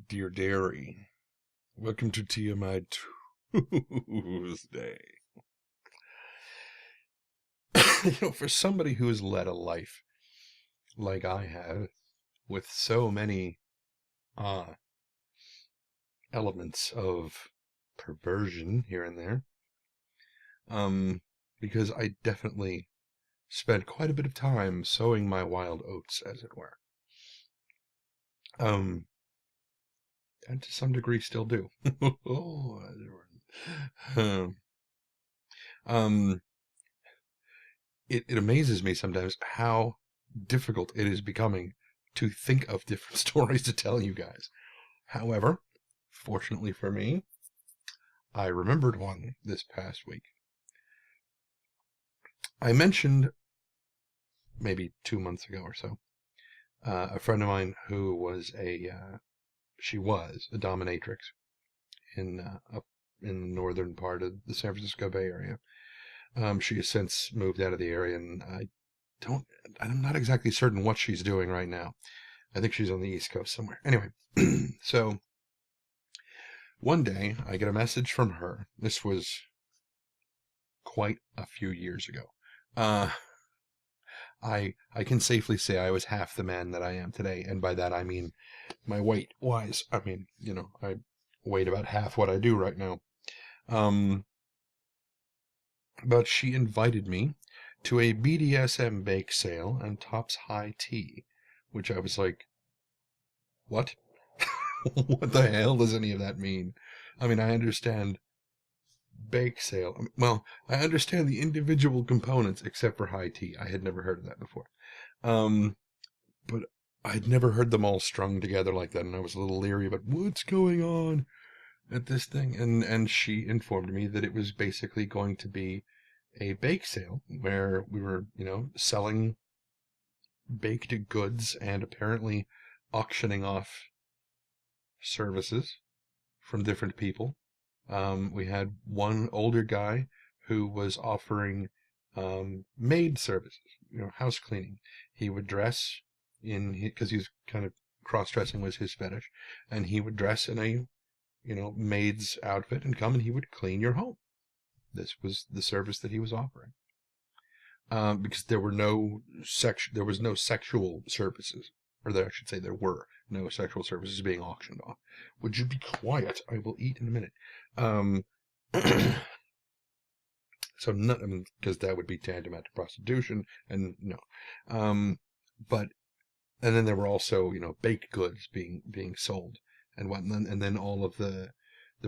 Dear Dairy, welcome to TMI Tuesday. For somebody who has led a life like I have, with so many elements of perversion here and there, because I definitely spent quite a bit of time sowing my wild oats, as it were. And to some degree still do. It amazes me sometimes how difficult it is becoming to think of different stories to tell you guys. However, fortunately for me, I remembered one this past week. I mentioned maybe 2 months ago or so, a friend of mine who was she was a dominatrix up in the northern part of the San Francisco Bay Area. She has since moved out of the area, and I'm not exactly certain what she's doing right now. I think she's on the East Coast somewhere. Anyway, so one day I get a message from her. This was quite a few years ago. I can safely say I was half the man that I am today, and by that I mean my weight wise. I mean, I weighed about half what I do right now. But she invited me to a BDSM bake sale and Tops High Tea, which I was like, what? What the hell does any of that mean? I mean, I understand bake sale. Well, I understand the individual components except for high tea. I had never heard of that before. But I'd never heard them all strung together like that, and I was a little leery about what's going on at this thing. And she informed me that it was basically going to be a bake sale where we were, selling baked goods and apparently auctioning off services from different people. We had one older guy who was offering maid services, house cleaning. He would dress because he's kind of cross-dressing was his fetish, and he would dress in a, maid's outfit and come and he would clean your home. This was the service that he was offering. Because there was no sexual services, or I should say there were no sexual services being auctioned off. Would you be quiet? I will eat in a minute. So because that would be tantamount to prostitution, and no. And then there were also, baked goods being sold and whatnot, and then all of the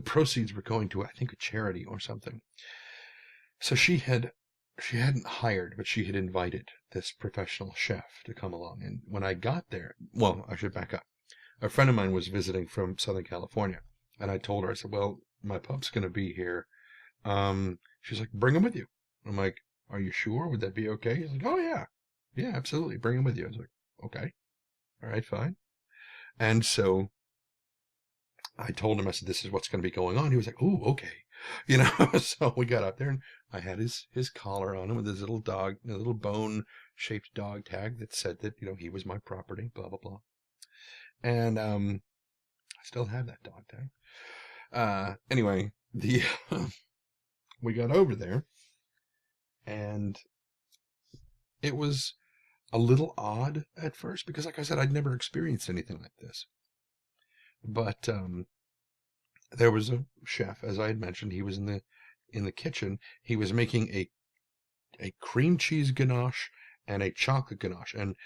proceeds were going to, I think, a charity or something. So she hadn't hired, but she had invited this professional chef to come along. And when I got there, well, I should back up. A friend of mine was visiting from Southern California, and I told her, I said, well, my pup's going to be here. She's like, bring him with you. I'm like, are you sure? Would that be okay? He's like, oh, yeah. Yeah, absolutely. Bring him with you. I was like, okay. All right, fine. And so I told him, I said, this is what's going to be going on. He was like, ooh, okay. So we got up there, and I had his collar on him with his little dog, a little bone-shaped dog tag that said that, he was my property, blah, blah, blah. And I still have that dog tag. Anyway, we got over there, and it was a little odd at first because, like I said, I'd never experienced anything like this. But there was a chef, as I had mentioned. He was in the kitchen. He was making a cream cheese ganache and a chocolate ganache, and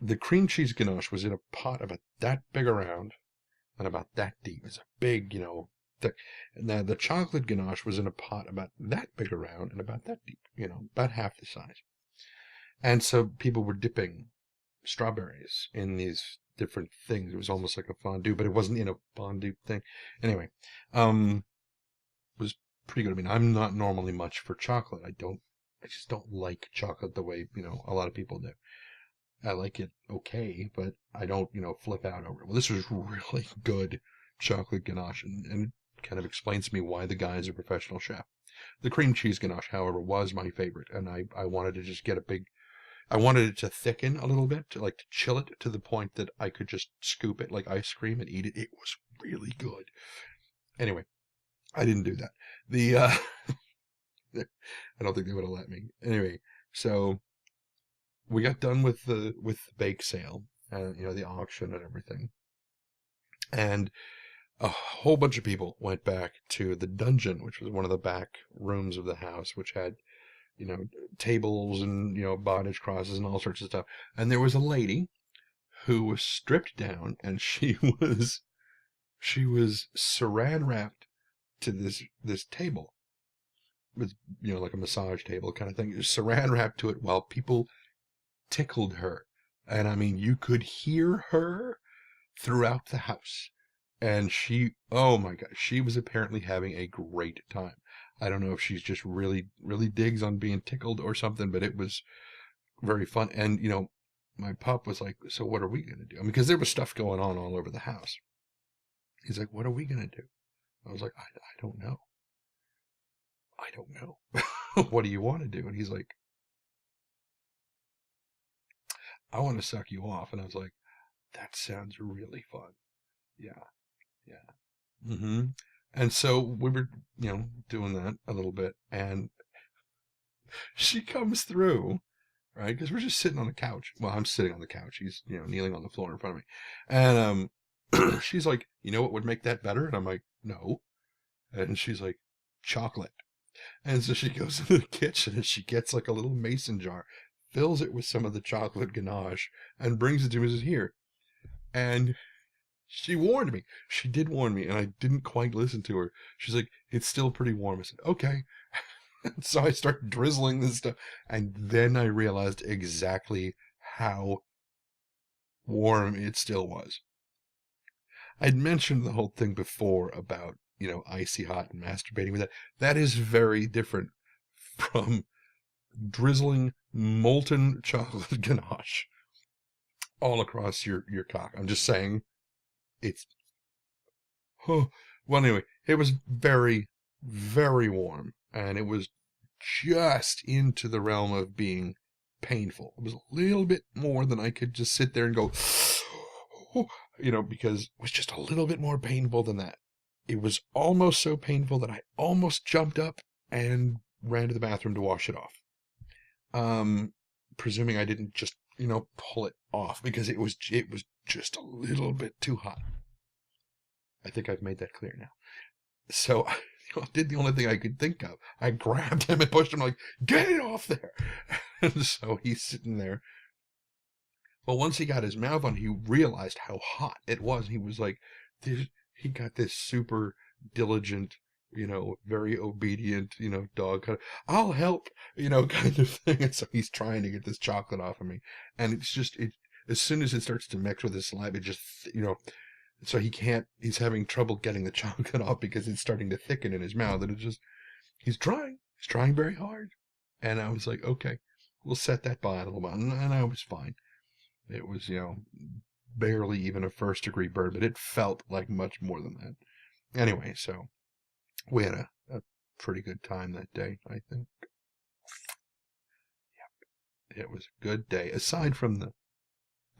the cream cheese ganache was in a pot about that big around and about that deep. It's a big, thick. Now the chocolate ganache was in a pot about that big around and about that deep, about half the size. And so people were dipping strawberries in these different things. It was almost like a fondue, but it wasn't in a fondue thing. Anyway, it was pretty good. I mean, I'm not normally much for chocolate. I just don't like chocolate the way, a lot of people do. I like it okay, but I don't, flip out over it. Well, this was really good chocolate ganache, and it kind of explains to me why the guy is a professional chef. The cream cheese ganache, however, was my favorite, and I wanted to just get a big I wanted it to thicken a little bit, to chill it to the point that I could just scoop it like ice cream and eat it. It was really good. Anyway, I didn't do that. I don't think they would have let me. Anyway, so we got done with the bake sale, the auction and everything. And a whole bunch of people went back to the dungeon, which was one of the back rooms of the house, which had, tables and, bondage crosses and all sorts of stuff. And there was a lady who was stripped down, and she was saran wrapped to this table with, like a massage table kind of thing, saran wrapped to it while people tickled her. And I mean, you could hear her throughout the house. And oh my God, she was apparently having a great time. I don't know if she's just really, really digs on being tickled or something, but it was very fun. And, my pup was like, so what are we going to do? I mean, because there was stuff going on all over the house. He's like, what are we going to do? I was like, I don't know. I don't know. What do you want to do? And he's like, I want to suck you off. And I was like, that sounds really fun. Yeah. Yeah. Mm-hmm. And so we were, doing that a little bit, and she comes through, right? Because we're just sitting on the couch. Well, I'm sitting on the couch. He's, kneeling on the floor in front of me. And she's like, you know what would make that better? And I'm like, no. And she's like, chocolate. And so she goes into the kitchen and she gets like a little mason jar, fills it with some of the chocolate ganache, and brings it to me and says, here. And she warned me. She did warn me, and I didn't quite listen to her. She's like, it's still pretty warm. I said, okay. So I start drizzling this stuff, and then I realized exactly how warm it still was. I'd mentioned the whole thing before about, icy hot and masturbating with that. That is very different from drizzling molten chocolate ganache all across your cock. I'm just saying, it's... Oh, well, anyway, it was very, very warm, and it was just into the realm of being painful. It was a little bit more than I could just sit there and go, because it was just a little bit more painful than that. It was almost so painful that I almost jumped up and ran to the bathroom to wash it off. Presuming I didn't just, pull it off, because it was just a little bit too hot. I think I've made that clear now. So I did the only thing I could think of. I grabbed him and pushed him like, get it off there. And so he's sitting there. Well, once he got his mouth on, he realized how hot it was. He was like, he got this super diligent, very obedient, dog kind of, I'll help, kind of thing. And so he's trying to get this chocolate off of me. And it's just, as soon as it starts to mix with his saliva, it just, so he's having trouble getting the chocolate off because it's starting to thicken in his mouth. And it's just, he's trying very hard. And I was like, okay, we'll set that by a little while. And I was fine. It was, barely even a first-degree burn, but it felt like much more than that. Anyway, so we had a pretty good time that day, I think. Yep. It was a good day, aside from the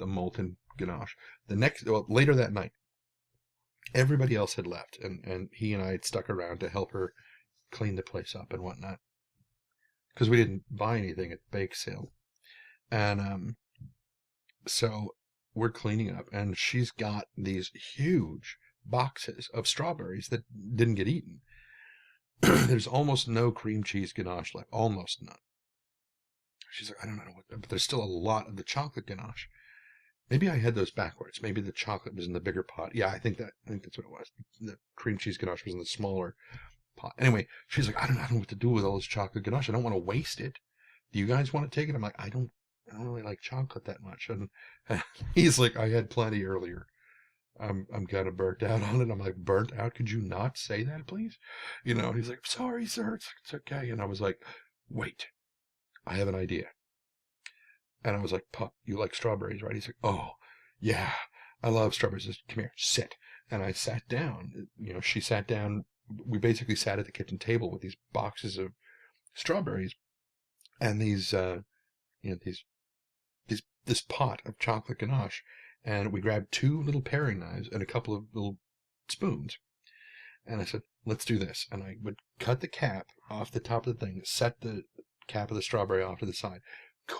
molten ganache. Later that night, everybody else had left, and he and I had stuck around to help her clean the place up and whatnot, because we didn't buy anything at the bake sale. And so we're cleaning up, and she's got these huge boxes of strawberries that didn't get eaten. There's almost no cream cheese ganache left, almost none. She's like, I don't know but there's still a lot of the chocolate ganache. Maybe I had those backwards. Maybe the chocolate was in the bigger pot. Yeah, I think that's what it was. The cream cheese ganache was in the smaller pot. Anyway, she's like, I don't know what to do with all this chocolate ganache. I don't want to waste it. Do you guys want to take it? I'm like, I don't really like chocolate that much. And he's like, I had plenty earlier. I'm kind of burnt out on it. I'm like, burnt out? Could you not say that, please? And he's like, sorry, sir. It's okay. And I was like, wait, I have an idea. And I was like, Pup, you like strawberries, right? He's like, oh, yeah, I love strawberries. He says, come here, sit. And I sat down. She sat down. We basically sat at the kitchen table with these boxes of strawberries and these this pot of chocolate ganache, and we grabbed 2 little paring knives and a couple of little spoons. And I said, let's do this. And I would cut the cap off the top of the thing, set the cap of the strawberry off to the side,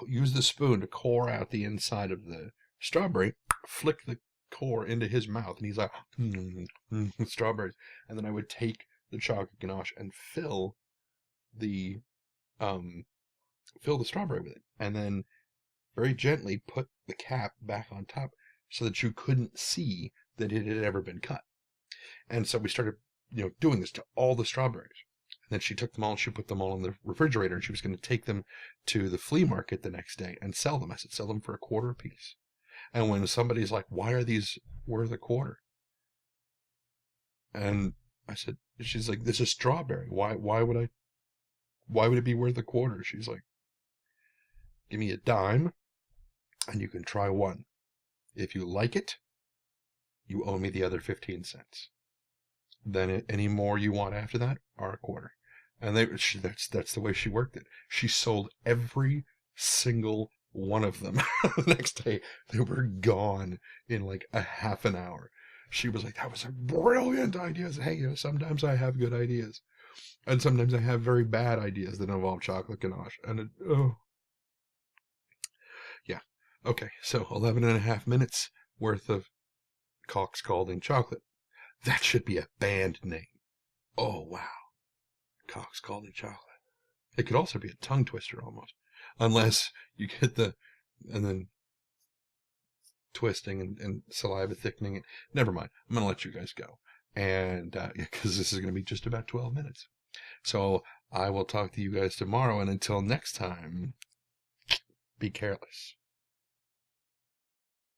use the spoon to core out the inside of the strawberry, flick the core into his mouth, and he's like, strawberries. And then I would take the chocolate ganache and fill the strawberry with it, and then very gently put the cap back on top so that you couldn't see that it had ever been cut. And so we started, doing this to all the strawberries. And then she took them all and she put them all in the refrigerator, and she was going to take them to the flea market the next day and sell them. I said, sell them for $0.25 apiece. And when somebody's like, why are these worth $0.25? And I said, she's like, this is strawberry. Why would it be worth $0.25? She's like, give me a dime and you can try one. If you like it, you owe me the other 15 cents. Then any more you want after that are $0.25. And that's the way she worked it. She sold every single one of them. The next day, they were gone in like a half an hour. She was like, that was a brilliant idea. I said, hey, sometimes I have good ideas. And sometimes I have very bad ideas that involve chocolate ganache. And yeah. Okay, so 11.5 minutes worth of cock scalding chocolate. That should be a band name. Oh, wow. Cock scalding chocolate. It could also be a tongue twister almost. Unless you get and then twisting and saliva thickening it. Never mind. I'm going to let you guys go. And, because this is going to be just about 12 minutes. So I will talk to you guys tomorrow. And until next time, be careless.